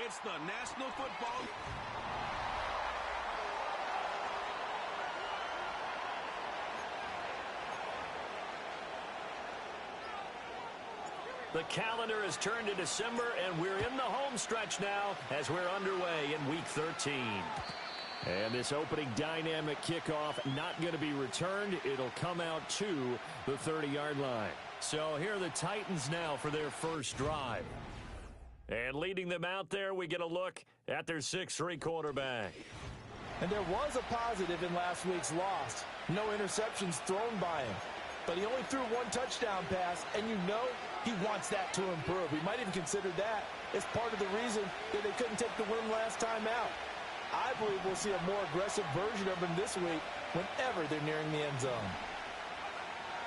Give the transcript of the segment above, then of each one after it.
It's the National Football. The calendar has turned to December, and we're in the home stretch now as we're underway in Week 13. And this opening dynamic kickoff not going to be returned. It'll come out to the 30-yard line. So here are the Titans now for their first drive. And leading them out there, we get a look at their 6'3" quarterback. And there was a positive in last week's loss. No interceptions thrown by him. But he only threw one touchdown pass, and you know he wants that to improve. He might even consider that as part of the reason that they couldn't take the win last time out. I believe we'll see a more aggressive version of him this week whenever they're nearing the end zone.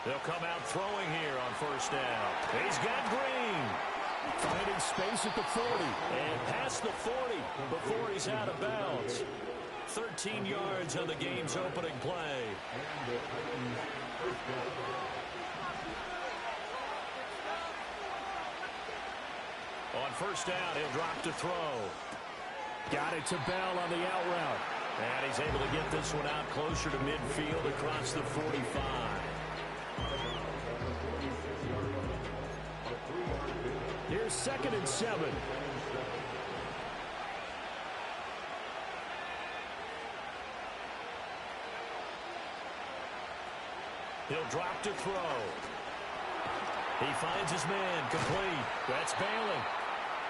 They'll come out throwing here on first down. He's got Green. Finding space at the 40. And past the 40 before he's out of bounds. 13 yards on the game's opening play. On first down, he'll drop to throw. Got it to Bell on the out route. And he's able to get this one out closer to midfield across the 45. Here's 2nd and 7. He'll drop to throw. He finds his man, complete. That's Bailey.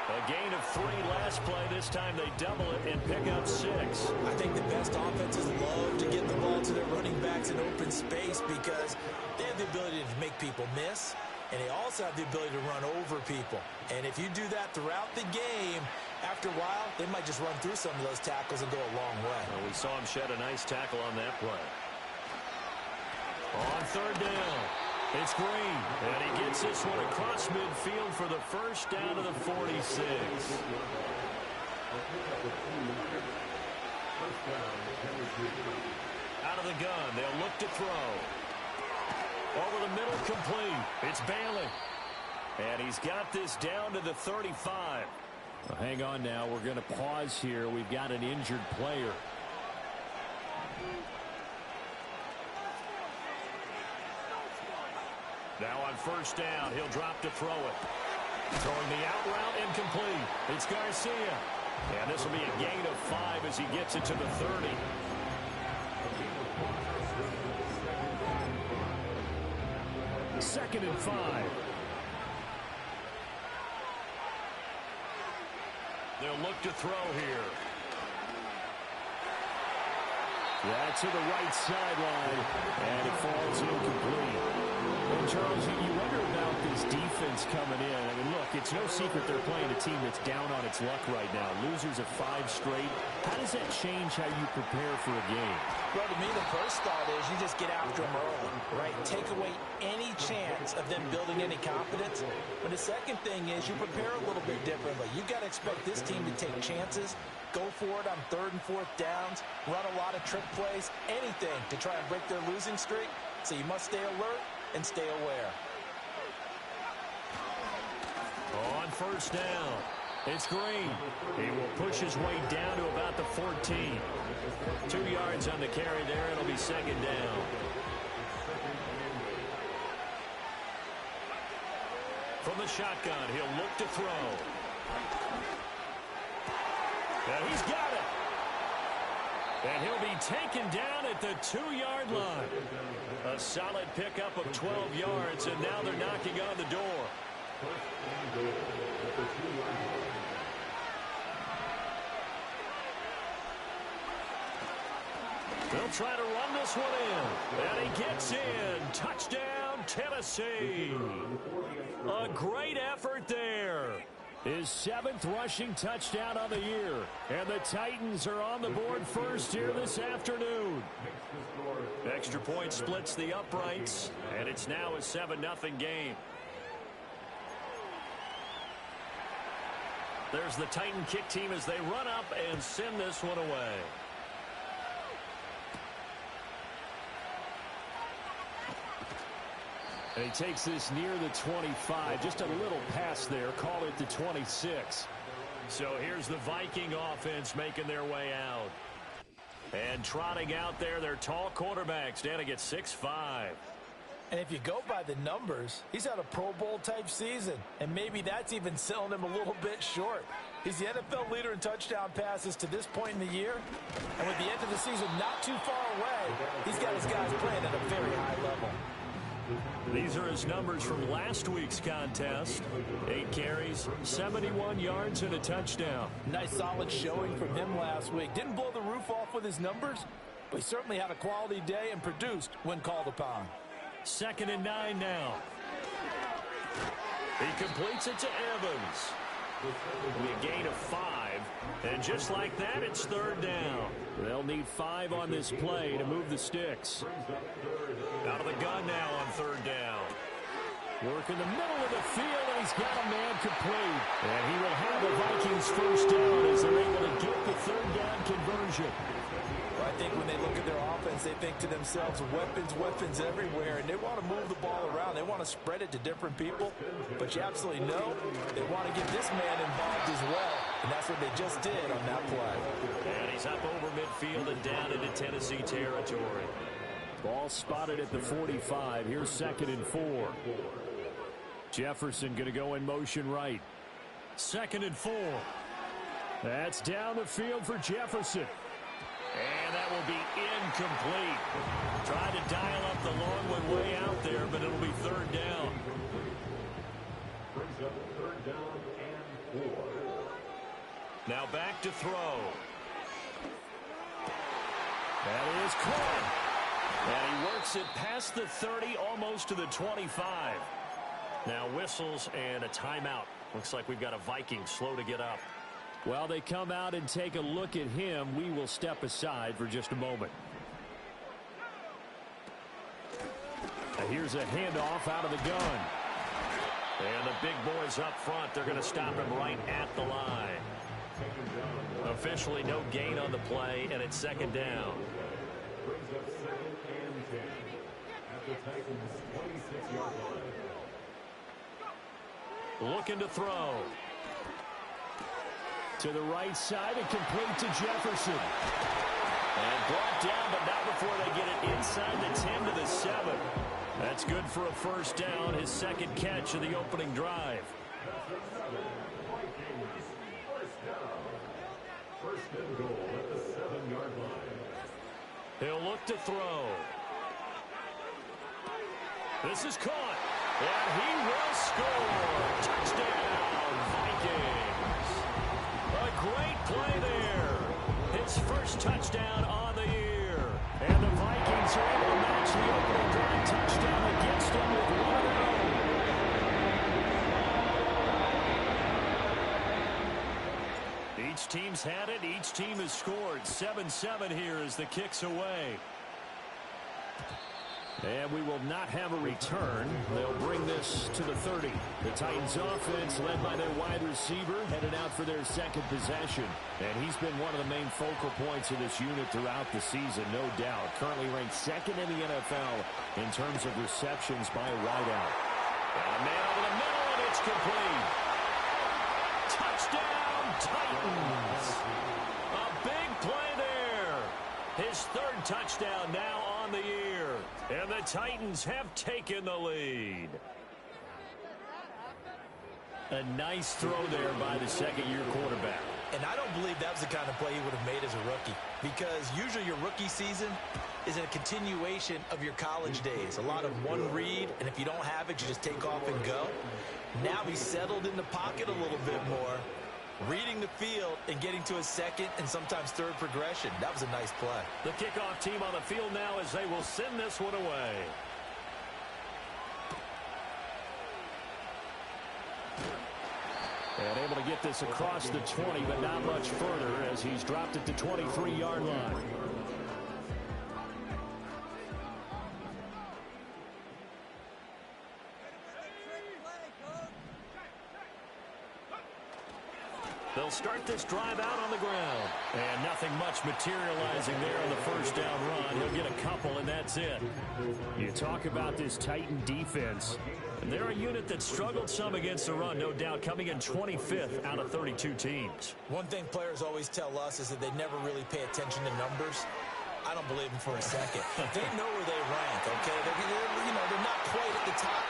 A gain of 3 last play. This time they double it and pick up 6. I think the best offenses love to get the ball to their running backs in open space because they have the ability to make people miss, and they also have the ability to run over people. And if you do that throughout the game, after a while, they might just run through some of those tackles and go a long way. Well, we saw him shed a nice tackle on that play. On third down, it's Green, and he gets this one across midfield for the first down to the 46. Out of the gun, they'll look to throw. Over the middle, complete. It's Bailey. And he's got this down to the 35. Well, hang on now. We're going to pause here. We've got an injured player. Now on first down, he'll drop to throw it. Throwing the out route, incomplete. It's Garcia. And this will be a gain of 5 as he gets it to the 30. Second and 5. They'll look to throw here. That's to the right sideline, and it falls incomplete. Well, Charles, you wonder about this defense coming in. I mean, look, it's no secret they're playing a team that's down on its luck right now. Losers of 5 straight. How does that change how you prepare for a game? Well, to me, the first thought is you just get after them early, right? Take away any chance of them building any confidence. But the second thing is you prepare a little bit differently. You got to expect this team to take chances, go for it on 3rd and 4th downs, run a lot of trick plays, anything to try and break their losing streak. So you must stay alert and stay aware. On first down, it's Green. He will push his way down to about the 14. 2 yards on the carry there. It'll be 2nd down. From the shotgun, he'll look to throw. And he's got it. And he'll be taken down at the 2-yard line. A solid pickup of 12 yards, and now they're knocking on the door. They'll try to run this one in. And he gets in. Touchdown, Tennessee. A great effort there. His 7th rushing touchdown on the year. And the Titans are on the board first here this afternoon. Extra point splits the uprights, and it's now a 7-0 game. There's the Titan kick team as they run up and send this one away. And he takes this near the 25. Just a little pass there. Call it the 26. So here's the Viking offense making their way out. And trotting out there, their tall quarterback standing at 6'5". And if you go by the numbers, he's had a Pro Bowl-type season. And maybe that's even selling him a little bit short. He's the NFL leader in touchdown passes to this point in the year. And with the end of the season not too far away, he's got his guys playing at a very high level. These are his numbers from last week's contest. 8 carries, 71 yards, and a touchdown. Nice solid showing from him last week. Didn't blow the roof off with his numbers, but he certainly had a quality day and produced when called upon. 2nd and 9 now. He completes it to Evans. A gain of 5. And just like that, it's 3rd down. They'll need 5 on this play to move the sticks. Out of the gun now on 3rd down. Work in the middle of the field, and he's got a man complete. And he will have the Vikings first down as they're able to get the 3rd down conversion. Well, I think when they look at their offense, they think to themselves, weapons everywhere, and they want to move the ball around. They want to spread it to different people, but you absolutely know they want to get this man involved as well, and that's what they just did on that play. And he's up over midfield and down into Tennessee territory. Ball spotted at the 45. Here's 2nd and 4. Jefferson going to go in motion right. 2nd and 4. That's down the field for Jefferson. And that will be incomplete. Tried to dial up the long one way out there, but it'll be 3rd down. Brings up 3rd down and 4. Now back to throw. That is caught. And he works it past the 30, almost to the 25. Now whistles and a timeout. Looks like we've got a Viking slow to get up. Well, they come out and take a look at him. We will step aside for just a moment. Now here's a handoff out of the gun. And the big boys up front, they're going to stop him right at the line. Officially no gain on the play, and it's 2nd down. Brings up 2nd and 10 at the Titans' 26-yard line. Looking to throw. To the right side and complete to Jefferson. And brought down, but not before they get it inside the 10 to the 7. That's good for a first down, his 2nd catch of the opening drive. First and goal at the 7-yard line. He'll look to throw. This is caught. And he will score. Touchdown, Vikings. A great play there. His first touchdown on the year. And the Vikings are able to match the opening drive touchdown against them with 1 Each team's had it. Each team has scored. 7-7 here as the kick's away. And we will not have a return. They'll bring this to the 30. The Titans offense led by their wide receiver headed out for their 2nd possession. And he's been one of the main focal points of this unit throughout the season, no doubt. Currently ranked 2nd in the NFL in terms of receptions by a wideout. And a man over the middle, and it's complete. Touchdown, Titans. A big play there. His 3rd touchdown now on the year. And the Titans have taken the lead. A nice throw there by the 2nd-year quarterback. And I don't believe that was the kind of play he would have made as a rookie, because usually your rookie season is a continuation of your college days. A lot of one read, and if you don't have it, you just take off and go. Now he's settled in the pocket a little bit more, reading the field and getting to his 2nd and sometimes 3rd progression. That was a nice play. The kickoff team on the field now as they will send this one away. And able to get this across the 20, but not much further as he's dropped it to 23-yard line. They'll start this drive out on the ground. And nothing much materializing there on the first down run. He'll get a couple, and that's it. You talk about this Titan defense. And they're a unit that struggled some against the run, no doubt, coming in 25th out of 32 teams. One thing players always tell us is that they never really pay attention to numbers. I don't believe them for a second. They know where they rank, okay? They're not quite at the top,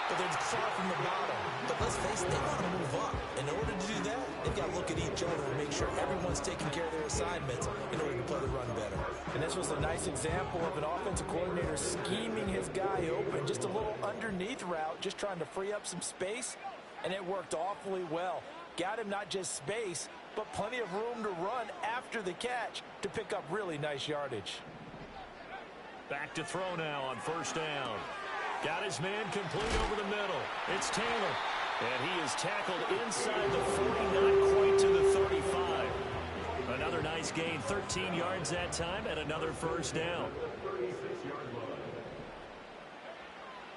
but they're far from the bottom. But let's face it, they want to move up. In order to do that, they've got to look at each other and make sure everyone's taking care of their assignments in order to play the run better. And this was a nice example of an offensive coordinator scheming his guy open. Just a little underneath route, just trying to free up some space, and it worked awfully well. Got him not just space, but plenty of room to run after the catch to pick up really nice yardage. Back to throw now on first down. Got his man complete over the middle. It's Taylor. And he is tackled inside the 40, not quite to the 35. Another nice gain, 13 yards that time, and another first down.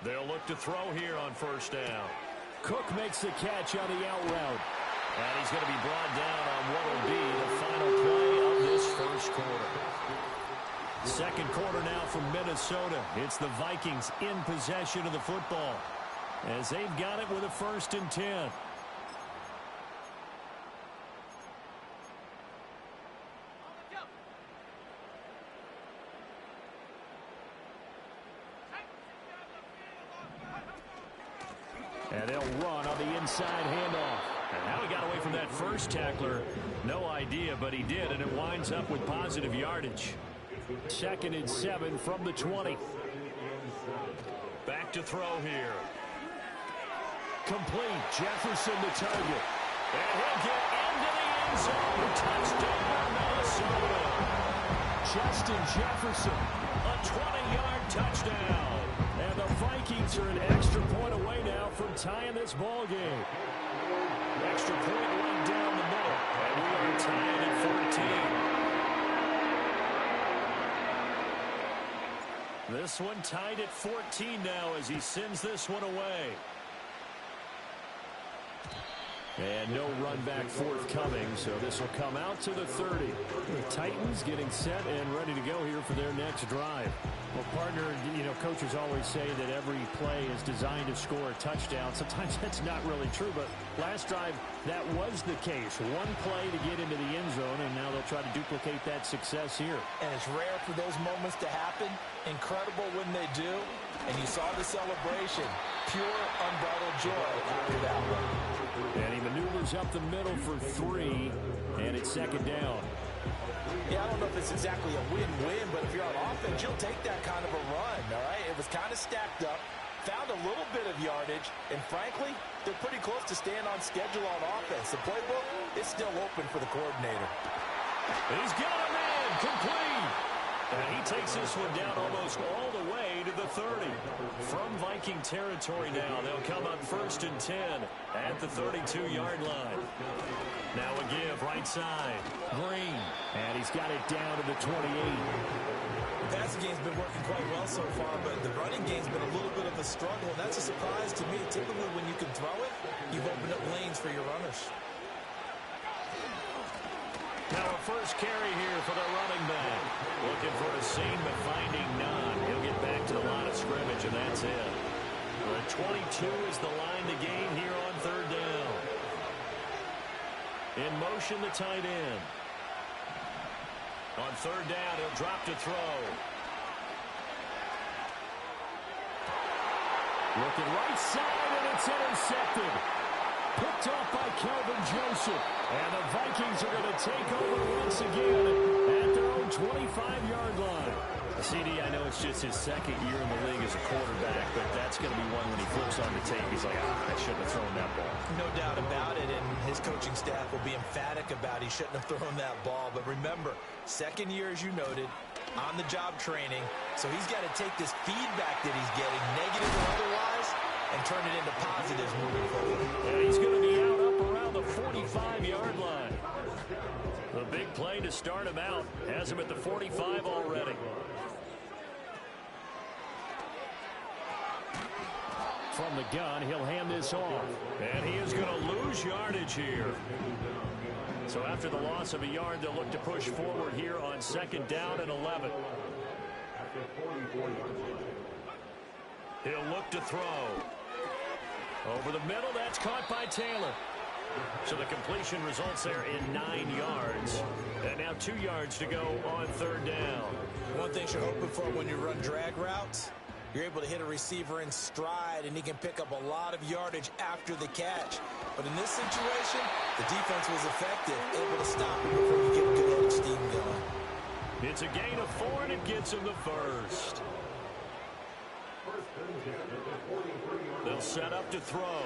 They'll look to throw here on first down. Cook makes the catch on the out route. And he's going to be brought down on what will be the final play of this first quarter. Second quarter now from Minnesota. It's the Vikings in possession of the football as they've got it with a 1st and 10. And they'll run on the inside handoff. And now he got away from that first tackler. No idea, but he did, and it winds up with positive yardage. 2nd and 7 from the 20. Back to throw here. Complete. Jefferson the target. And he'll get into the end zone. Touchdown, Minnesota. Justin Jefferson. A 20-yard touchdown. And the Vikings are an extra point away now from tying this ball game. Extra point right down the middle. And we are tied at 14. This one tied at 14 now as he sends this one away. And no run back forthcoming, so this will come out to the 30. The Titans getting set and ready to go here for their next drive. Well, partner, coaches always say that every play is designed to score a touchdown. Sometimes that's not really true, but last drive, that was the case. One play to get into the end zone, and now they'll try to duplicate that success here. And it's rare for those moments to happen. Incredible when they do. And you saw the celebration. Pure, unbridled joy after that one. And he maneuvers up the middle for 3, and it's 2nd down. Yeah, I don't know if it's exactly a win-win, but if you're on offense, you'll take that kind of a run, all right? It was kind of stacked up, found a little bit of yardage, and frankly, they're pretty close to staying on schedule on offense. The playbook is still open for the coordinator. He's got a man complete. And he takes this one down almost all the way to the 30. From Viking territory now, they'll come up 1st and 10 at the 32-yard line. Now a give right side. Green. And he's got it down to the 28. The passing game's been working quite well so far, but the running game's been a little bit of a struggle, and that's a surprise to me. Typically, when you can throw it, you've opened up lanes for your runners. Now a first carry here for the running back. Looking for a seam, but finding none. He'll get back to the line of scrimmage, and that's it. The 22 is the line to gain here on 3rd down. In motion, the tight end. On 3rd down, he'll drop to throw. Looking right side, and it's intercepted. Picked off by Kelvin Joseph. And the Vikings are going to take over once again at their own 25-yard line. CD, I know it's just his 2nd year in the league as a quarterback, but that's going to be one when he flips on the tape. He's like, I shouldn't have thrown that ball. No doubt about it, and his coaching staff will be emphatic about he shouldn't have thrown that ball. But remember, 2nd year, as you noted, on-the-job training, so he's got to take this feedback that he's getting, negative or otherwise, and turn it into positives moving forward. And he's going to be out up around the 45-yard line. The big play to start him out has him at the 45 already. From the gun, he'll hand this off. And he is going to lose yardage here. So after the loss of a yard, they'll look to push forward here on 2nd down and 11. He'll look to throw. Over the middle, that's caught by Taylor. So the completion results there in 9 yards. And now 2 yards to go on 3rd down. One thing you're hoping for when you run drag routes, you're able to hit a receiver in stride, and he can pick up a lot of yardage after the catch. But in this situation, the defense was effective, able to stop him before you get a good head steam going. It's a gain of 4, and it gets him the first. They'll set up to throw.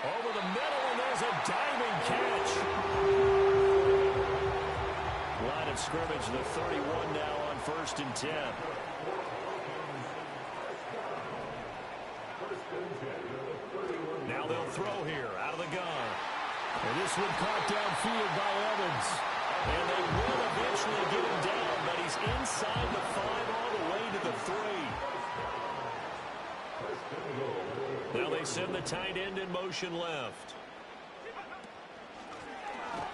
Over the middle, and there's a diving catch. Line of scrimmage, the 31 now on 1st and 10. Now they'll throw here out of the gun. And this one caught downfield by Evans. And they will eventually get him down, but he's inside the 5 all the way to the 3. Now they send the tight end in motion left.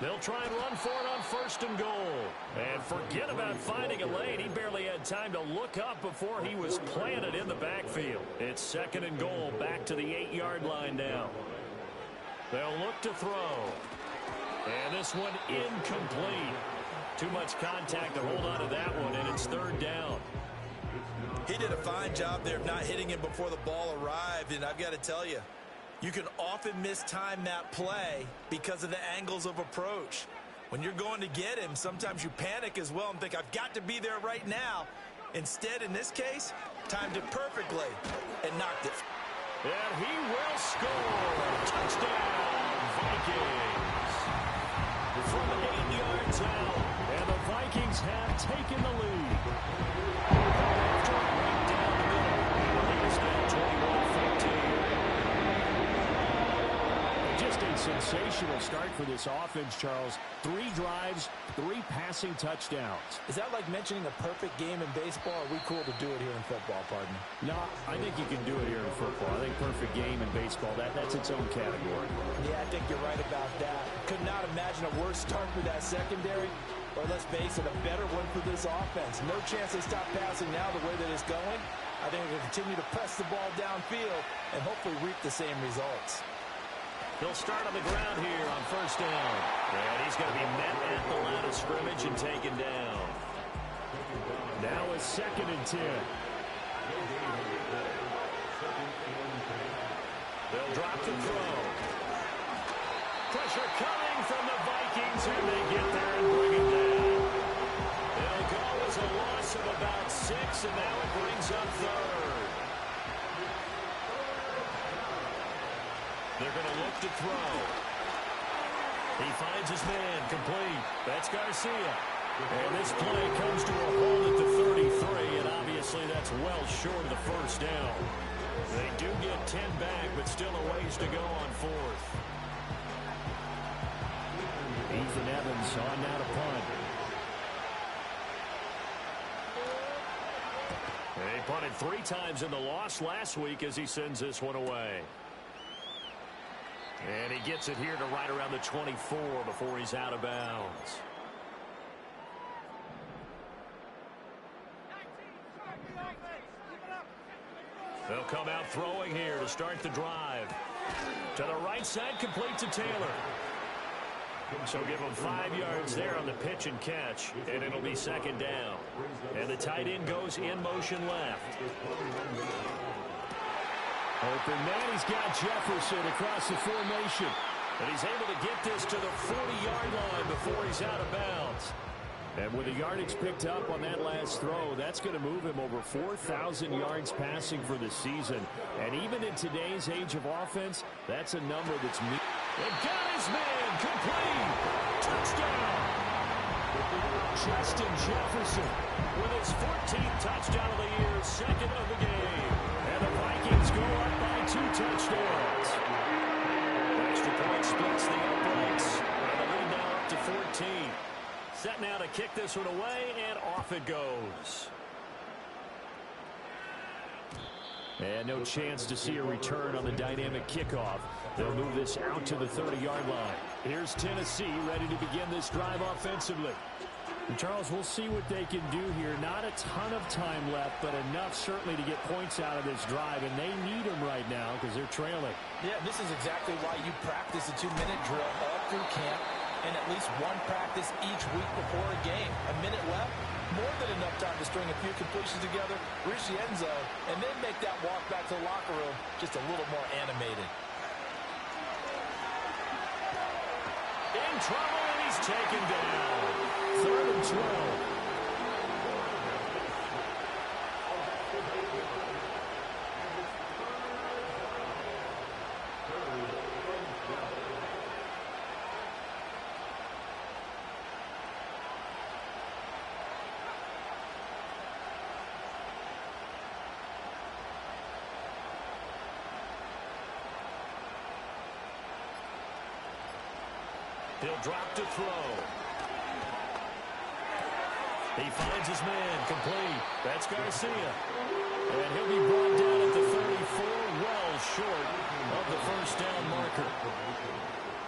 They'll try and run for it on 1st and goal. And forget about finding a lane. He barely had time to look up before he was planted in the backfield. It's 2nd and goal, back to the 8-yard line now. They'll look to throw. And this one incomplete. Too much contact to hold on to that one, and it's 3rd down. He did a fine job there of not hitting him before the ball arrived, and I've got to tell you, you can often mistime that play because of the angles of approach. When you're going to get him, sometimes you panic as well and think, I've got to be there right now. Instead, in this case, timed it perfectly and knocked it. And he will score. Touchdown, Vikings. From 8 yards out, and the Vikings have taken the lead. After a right down the middle, the lead is now 21-14. Just a sensational start for this offense, Charles. 3 drives, 3 passing touchdowns. Is that like mentioning a perfect game in baseball? Or are we cool to do it here in football, pardon? No, I think you can do it here in football. I think perfect game in baseball, that's its own category. Yeah, I think you're right about that. Could not imagine a worse start for that secondary, or let's face it, a better one for this offense. No chance they stop passing now the way that it's going. I think they'll continue to press the ball downfield and hopefully reap the same results. He'll start on the ground here on 1st down. And he's going to be met at the line of scrimmage and taken down. Now it's 2nd and 10. They'll drop the throw. Pressure coming from the Vikings, and they get there and bring it down. It'll go as a loss of about 6, and now it brings up 3rd. They're going to look to throw. He finds his man, complete. That's Garcia. And this play comes to a halt at the 33, and obviously that's well short of the 1st down. They do get 10 back, but still a ways to go on 4th. Ethan Evans on now to punt. He punted 3 times in the loss last week as he sends this one away. And he gets it here to right around the 24 before he's out of bounds. They'll come out throwing here to start the drive. To the right side, complete to Taylor. So give him 5 yards there on the pitch and catch, and it'll be 2nd down. And the tight end goes in motion left. Open man, he's got Jefferson across the formation. And he's able to get this to the 40-yard line before he's out of bounds. And with the yardage picked up on that last throw, that's going to move him over 4,000 yards passing for the season. And even in today's age of offense, that's a number that's... And got his man, complete, touchdown. Justin Jefferson with his 14th touchdown of the year, 2nd of the game. And the Vikings go up by 2 touchdowns. Extra point splits the uprights. And the lead now up to 14. Set now to kick this one away, and off it goes. And no chance to see a return on the dynamic kickoff. They'll move this out to the 30-yard line. Here's Tennessee ready to begin this drive offensively. And Charles, we'll see what they can do here. Not a ton of time left, but enough certainly to get points out of this drive, and they need them right now because they're trailing. Yeah, this is exactly why you practice a 2-minute drill all through camp and at least one practice each week before a game. A minute left, more than enough time to string a few completions together, reach the end zone, and then make that walk back to the locker room just a little more animated. In trouble, and he's taken down. 3rd and 12. He'll drop to throw. He finds his man, complete. That's Garcia. And he'll be brought down at the 34, well short of the first down marker.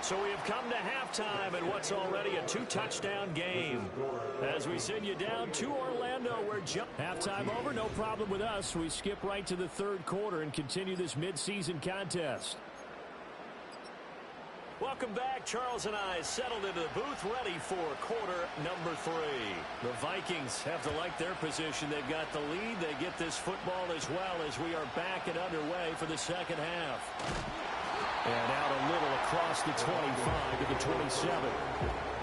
So we have come to halftime in what's already a 2-touchdown game. As we send you down to Orlando, we're halftime over, no problem with us. We skip right to the 3rd quarter and continue this midseason contest. Welcome back. Charles and I settled into the booth ready for quarter number 3. The Vikings have to like their position. They've got the lead. They get this football as well as we are back and underway for the second half. And out a little across the 25 to the 27.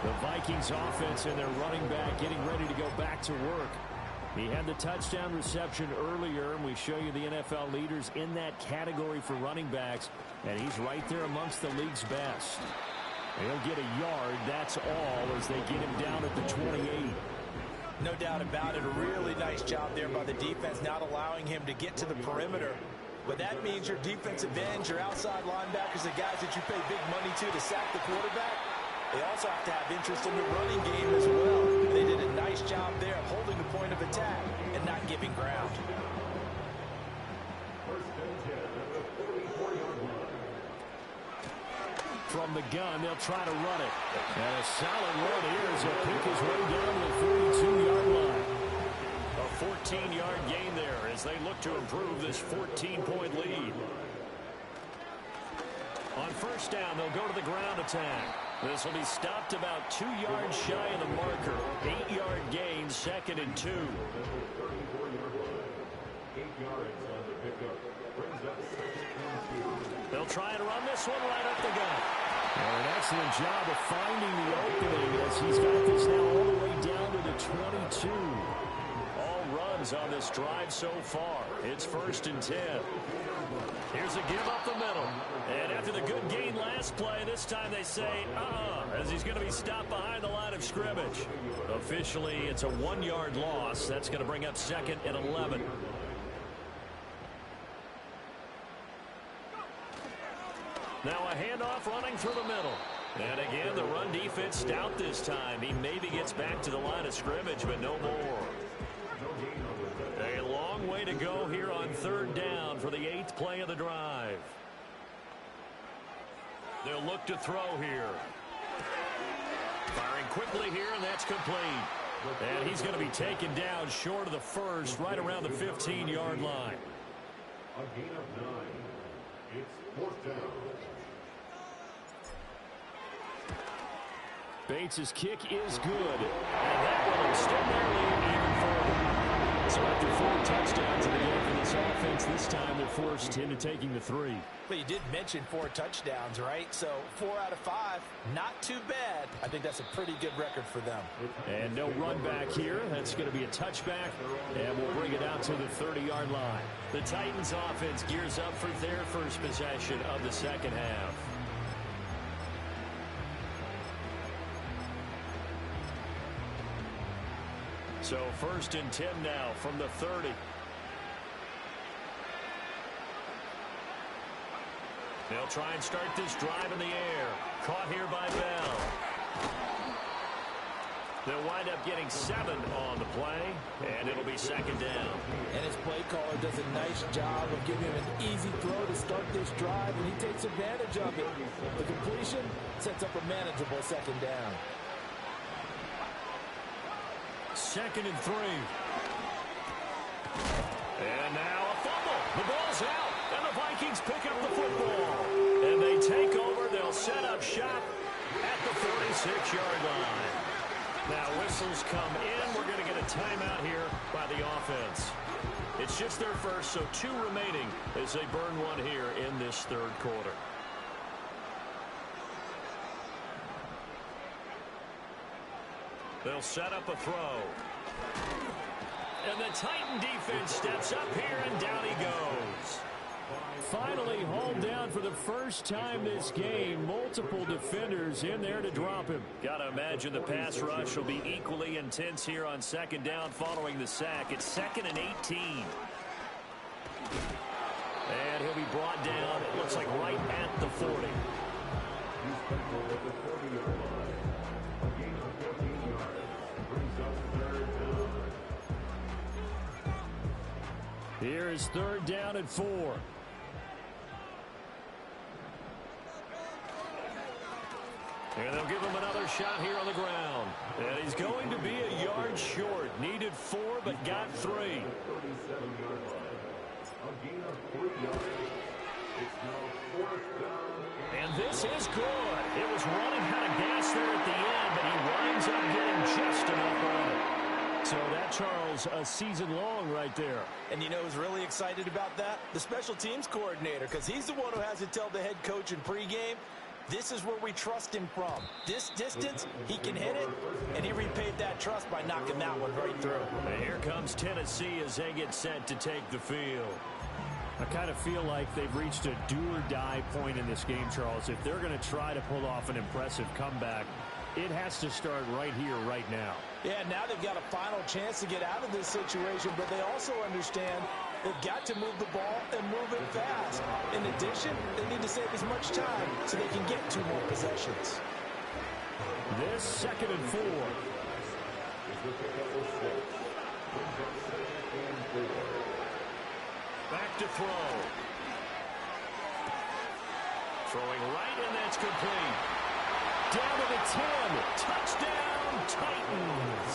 The Vikings offense and their running back getting ready to go back to work. He had the touchdown reception earlier, and we show you the NFL leaders in that category for running backs, and he's right there amongst the league's best. He'll get a yard, that's all, as they get him down at the 28. No doubt about it. A really nice job there by the defense, not allowing him to get to the perimeter. But that means your defensive ends, your outside linebackers, the guys that you pay big money to sack the quarterback, they also have to have interest in the running game as well. They did a nice job there of holding the point of attack and not giving ground. From the gun, they'll try to run it. And a solid run here as he'll pick his way down to the 42-yard line. A 14-yard gain there as they look to improve this 14-point lead. On first down, they'll go to the ground attack. This will be stopped about 2 yards shy of the marker. 8-yard gain, 2nd and 2. They'll try and run this one right up the gut. Well, an excellent job of finding the opening as he's got this now all the way down to the 22. All runs on this drive so far. It's 1st and 10. Here's a give up the middle. And after the good gain last play, this time they say, as he's going to be stopped behind the line of scrimmage. Officially, it's a 1-yard loss. That's going to bring up 2nd and 11. Now a handoff running through the middle. And again, the run defense stout this time. He maybe gets back to the line of scrimmage, but no more. A long way to go here on 3rd down for the 8th play of the drive. They'll look to throw here. Firing quickly here, and that's complete. And he's going to be taken down short of the first, right around the 15-yard line. A gain of 9. It's 4th down. Bates' kick is good. And that will extend their lead even further. So after 4 touchdowns in the game for this offense, this time they're forced into taking the 3. But you did mention 4 touchdowns, right? So 4 out of 5, not too bad. I think that's a pretty good record for them. And no run back here. That's going to be a touchback. And we'll bring it out to the 30-yard line. The Titans offense gears up for their first possession of the second half. So 1st and 10 now from the 30. They'll try and start this drive in the air. Caught here by Bell. They'll wind up getting 7 on the play, and it'll be second down. And his play caller does a nice job of giving him an easy throw to start this drive, and he takes advantage of it. The completion sets up a manageable second down. Second and 3. And now a fumble. The ball's out, and the Vikings pick up the football. And they take over. They'll set up shop at the 46-yard line. Now whistles come in. We're going to get a timeout here by the offense. It's just their first, so 2 remaining as they burn one here in this third quarter. They'll set up a throw. And the Titan defense steps up here, and down he goes. Finally hauled down for the first time this game. Multiple defenders in there to drop him. Got to imagine the pass rush will be equally intense here on second down following the sack. It's 2nd and 18. And he'll be brought down, it looks like right at the 40. Here is 3rd down and 4. And they'll give him another shot here on the ground. And he's going to be a yard short. Needed 4, but got 3. And this is good. It was running out of gas there at the end, but he winds up getting just enough on it. So that, Charles, a season long right there. And you know who's really excited about that? The special teams coordinator, because he's the one who has to tell the head coach in pregame, this is where we trust him from. This distance, he can hit it, and he repaid that trust by knocking that one right through. And here comes Tennessee as they get set to take the field. I kind of feel like they've reached a do-or-die point in this game, Charles. If they're going to try to pull off an impressive comeback, it has to start right here, right now. Yeah, now they've got a final chance to get out of this situation, but they also understand they've got to move the ball and move it fast. In addition, they need to save as much time so they can get 2 more possessions. This 2nd and 4. Back to throw. Throwing right, and that's complete. Down to the 10. Touchdown, Titans.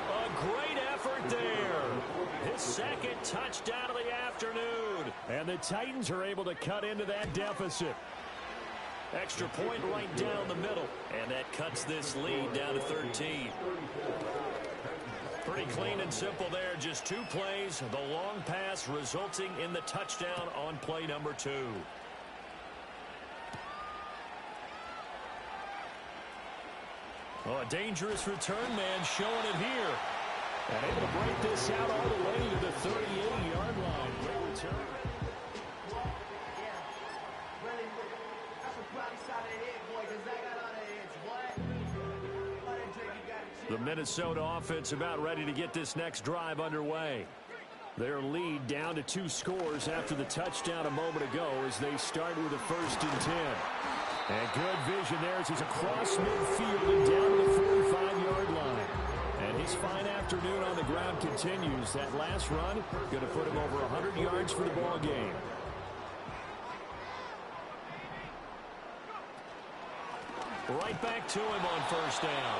A great effort there. His 2nd touchdown of the afternoon. And the Titans are able to cut into that deficit. Extra point right down the middle. And that cuts this lead down to 13. Pretty clean and simple there. Just 2 plays. The long pass resulting in the touchdown on play number 2. Oh, a dangerous return man showing it here. And able to break this out all the way to the 38-yard line. Great return. The Minnesota offense about ready to get this next drive underway. Their lead down to 2 scores after the touchdown a moment ago as they start with a 1st and 10. And good vision there as he's across midfield and down to the 45-yard line. And his fine afternoon on the ground continues. That last run going to put him over 100 yards for the ball game. Right back to him on 1st down.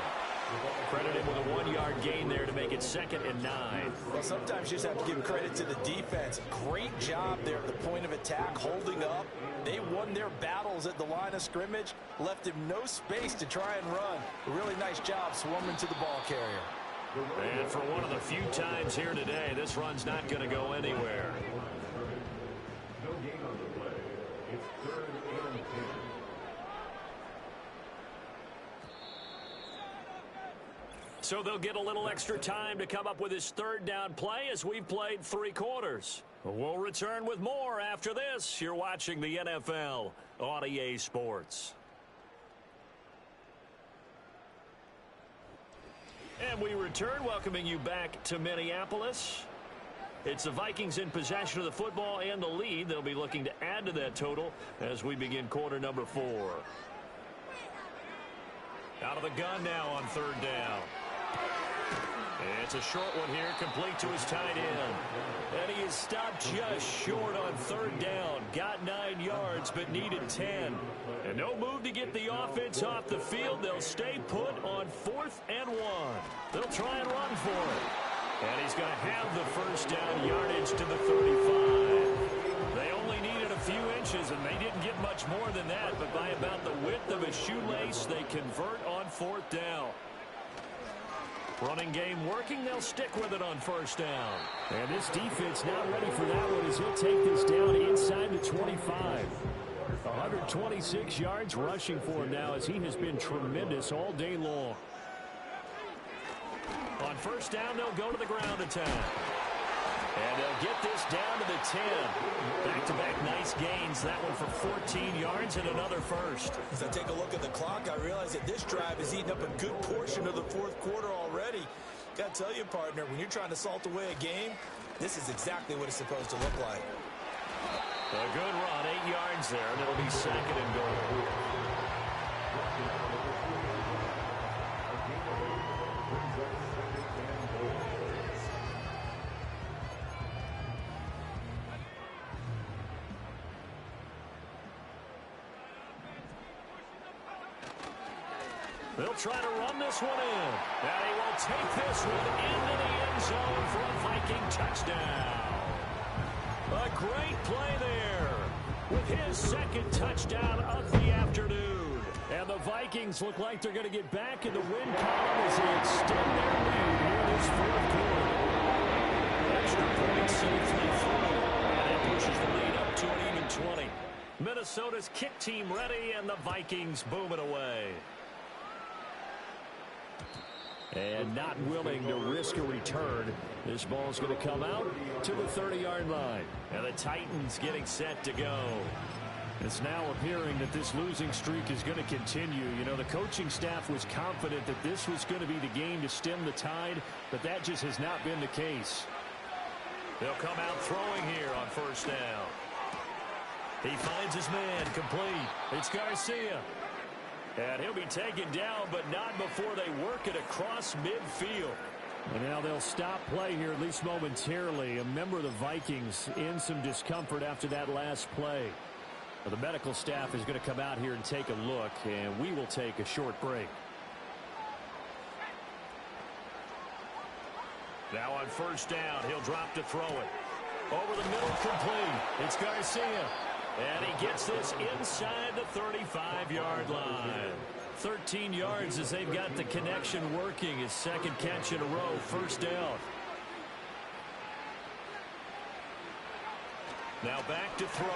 Credit him with a 1-yard gain there to make it 2nd and 9. Well, sometimes you just have to give credit to the defense. Great job there at the point of attack, holding up. They won their battles at the line of scrimmage, left him no space to try and run. A really nice job swarming to the ball carrier. And for one of the few times here today, this run's not going to go anywhere. No gain on the play. It's 3rd and 10. So they'll get a little extra time to come up with his 3rd down play as we've played 3 quarters. We'll return with more after this. You're watching the NFL on EA Sports. And we return, welcoming you back to Minneapolis. It's the Vikings in possession of the football and the lead. They'll be looking to add to that total as we begin quarter number 4. Out of the gun now on 3rd down. It's a short one here, complete to his tight end. And he is stopped just short on third down. Got 9 yards, but needed 10. And no move to get the offense off the field. They'll stay put on 4th and 1. They'll try and run for it. And he's going to have the first down yardage to the 35. They only needed a few inches, and they didn't get much more than that. But by about the width of a shoelace, they convert on 4th down. Running game working, they'll stick with it on first down. And this defense not ready for that one as he'll take this down inside the 25. 126 yards rushing for him now as he has been tremendous all day long. On first down, they'll go to the ground attack. And they'll get this down to the 10. Back-to-back nice gains. That one for 14 yards and another first. As I take a look at the clock, I realize that this drive has eaten up a good portion of the 4th quarter already. Got to tell you, partner, when you're trying to salt away a game, this is exactly what it's supposed to look like. A good run, 8 yards there, and it'll be 2nd and goal. They'll try to run this one in. And he will take this one into the end zone for a Viking touchdown. A great play there with his 2nd touchdown of the afternoon. And the Vikings look like they're going to get back in the win column as they extend their lead here in this 4th quarter. Extra point safely through. And it pushes the lead up to an even 20. Minnesota's kick team ready, and the Vikings boom it away. And not willing to risk a return. This ball's going to come out to the 30-yard line. And the Titans getting set to go. It's now appearing that this losing streak is going to continue. You know, the coaching staff was confident that this was going to be the game to stem the tide, but that just has not been the case. They'll come out throwing here on first down. He finds his man, complete. It's Garcia. And he'll be taken down, but not before they work it across midfield. And now they'll stop play here, at least momentarily. A member of the Vikings in some discomfort after that last play. Well, the medical staff is going to come out here and take a look, and we will take a short break. Now on first down, he'll drop to throw it. Over the middle, complete. It's Garcia. And he gets this inside the 35-yard line. 13 yards as they've got the connection working. His 2nd catch in a row, first down. Now back to throw.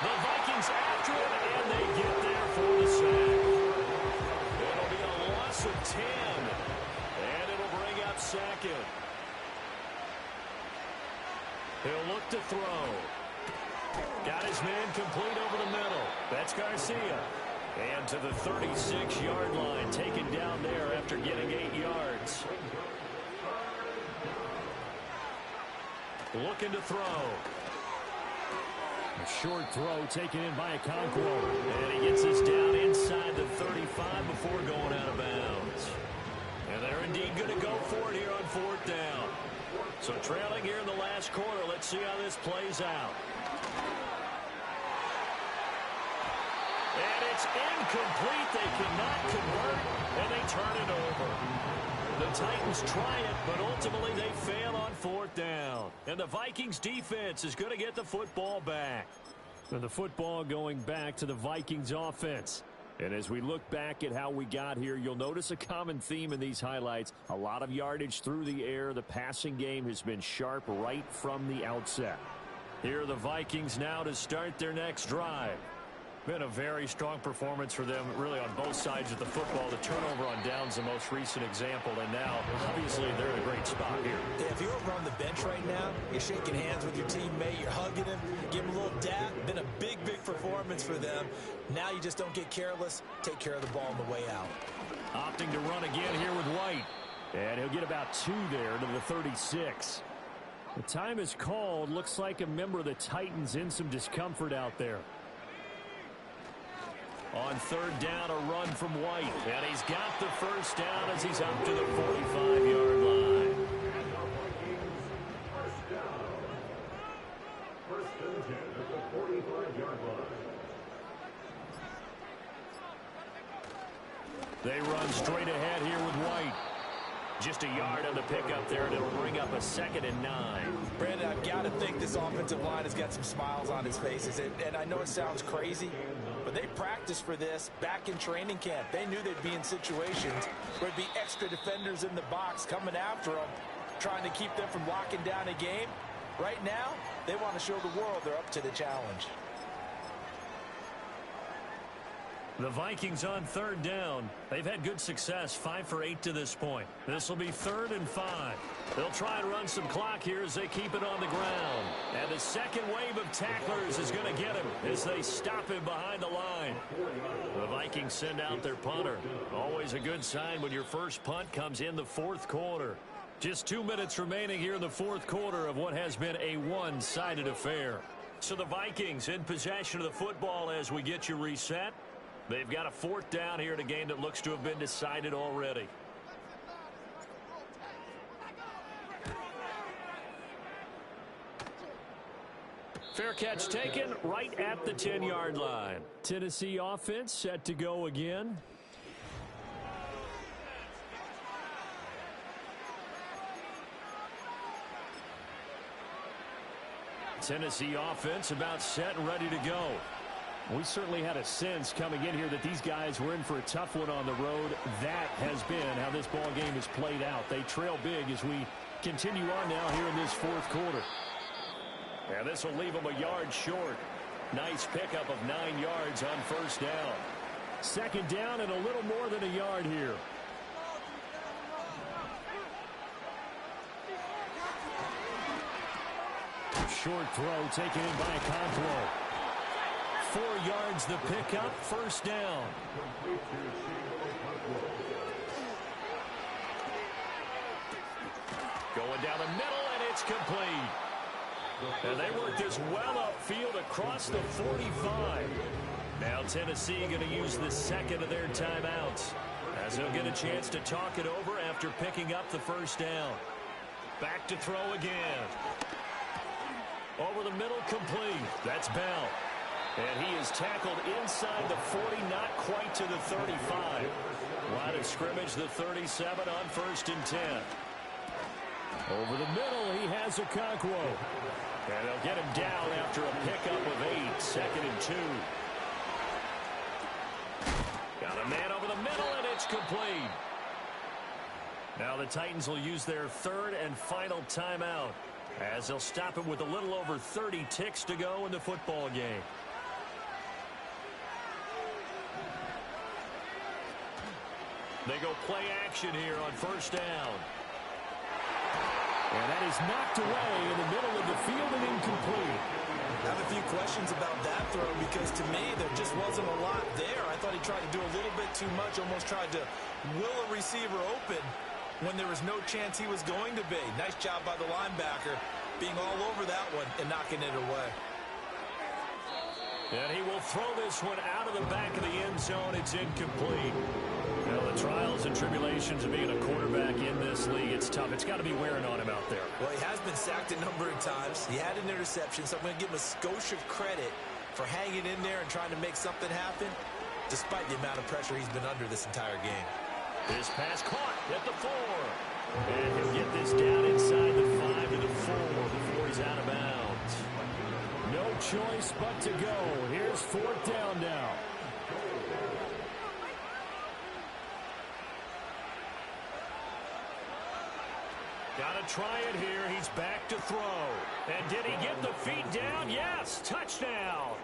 The Vikings after him, and they get there for the sack. It'll be a loss of 10, and it'll bring up 2nd. He'll look to throw. Got his man complete over the middle. That's Garcia. And to the 36-yard line, taken down there after getting 8 yards. Looking to throw. A short throw taken in by Okonkwo. And he gets this down inside the 35 before going out of bounds. And they're indeed going to go for it here on 4th down. So trailing here in the last quarter. Let's see how this plays out. And it's incomplete. They cannot convert, and they turn it over. The Titans try it, but ultimately they fail on 4th down. And the Vikings defense is going to get the football back. And the football going back to the Vikings offense. And as we look back at how we got here, you'll notice a common theme in these highlights. A lot of yardage through the air. The passing game has been sharp right from the outset. Here are the Vikings now to start their next drive. Been a very strong performance for them, really, on both sides of the football. The turnover on downs, the most recent example, and now, obviously, they're in a great spot here. Yeah, if you're over on the bench right now, you're shaking hands with your teammate, you're hugging him, give him a little dap. Been a big, big performance for them. Now you just don't get careless. Take care of the ball on the way out. Opting to run again here with White. And he'll get about 2 there to the 36. The time is called. Looks like a member of the Titans in some discomfort out there. On third down, a run from White. And he's got the first down as he's up to the 45-yard line. First and 10 at the 45-yard line. They run straight ahead here with White. Just a yard on the pickup there, and it'll bring up a 2nd and 9. Brandon, I've got to think this offensive line has got some smiles on its faces. And I know it sounds crazy, but they practiced for this back in training camp. They knew they'd be in situations where there'd be extra defenders in the box coming after them, trying to keep them from locking down a game. Right now, they want to show the world they're up to the challenge. The Vikings on third down. They've had good success, 5 for 8 to this point. This will be 3rd and 5. They'll try and run some clock here as they keep it on the ground. And the second wave of tacklers is going to get him as they stop him behind the line. The Vikings send out their punter. Always a good sign when your first punt comes in the 4th quarter. Just 2 minutes remaining here in the 4th quarter of what has been a one-sided affair. So the Vikings in possession of the football as we get you reset. They've got a 4th down here in a game that looks to have been decided already. Fair catch taken right at the 10-yard line. Tennessee offense set to go again. Tennessee offense about set and ready to go. We certainly had a sense coming in here that these guys were in for a tough one on the road. That has been how this ball game has played out. They trail big as we continue on now here in this 4th quarter. And this will leave them a yard short. Nice pickup of 9 yards on first down. 2nd down and a little more than a yard here. Short throw taken in by Conklin. 4 yards the pickup, first down. Going down the middle, and it's complete. And they work this well upfield across the 45. Now Tennessee going to use the 2nd of their timeouts as they'll get a chance to talk it over after picking up the first down. Back to throw again. Over the middle, complete. That's Bell. And he is tackled inside the 40, not quite to the 35. Line of scrimmage, the 37 on 1st and 10. Over the middle, he has Okonkwo. And they'll get him down after a pickup of 8, 2nd and 2. Got a man over the middle, and it's complete. Now the Titans will use their 3rd and final timeout as they'll stop it with a little over 30 ticks to go in the football game. They go play action here on first down. And that is knocked away in the middle of the field and incomplete. I have a few questions about that throw because to me there just wasn't a lot there. I thought he tried to do a little bit too much, almost tried to will a receiver open when there was no chance he was going to be. Nice job by the linebacker being all over that one and knocking it away. And he will throw this one out of the back of the end zone. It's incomplete. Well, the trials and tribulations of being a quarterback in this league, it's tough. It's got to be wearing on him out there. Well, he has been sacked a number of times. He had an interception, so I'm going to give him a skosh of credit for hanging in there and trying to make something happen, despite the amount of pressure he's been under this entire game. This pass caught at the 4. And he'll get this down inside the 5 to the 4 before he's out of bounds. No choice but to go. Here's 4th down now. Got to try it here. He's back to throw. And did he get the feet down? Yes, touchdown.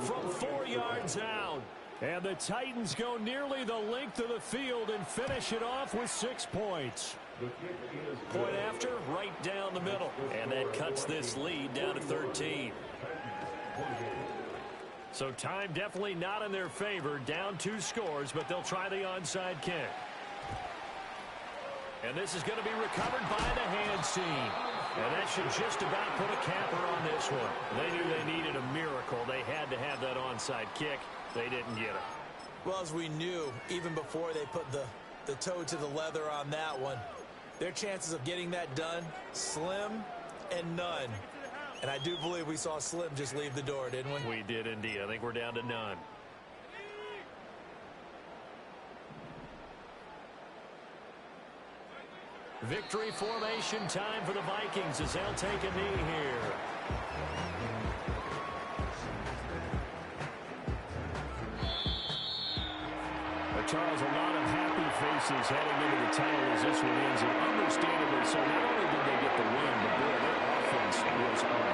From 4 yards out. And the Titans go nearly the length of the field and finish it off with 6 points. Point after, right down the middle. And that cuts this lead down to 13. So time definitely not in their favor. Down 2 scores, but they'll try the onside kick. And this is going to be recovered by the hands team. And that should just about put a capper on this one. They knew they needed a miracle. They had to have that onside kick. They didn't get it. Well, as we knew, even before they put the toe to the leather on that one, their chances of getting that done, slim and none. And I do believe we saw Slim just leave the door, didn't we? We did indeed. I think we're down to none. Victory formation time for the Vikings as they'll take a knee here. Charles, a lot of happy faces heading into the tunnel as this one ends, and understandably so. Not only did they get the win, but boy, their offense was on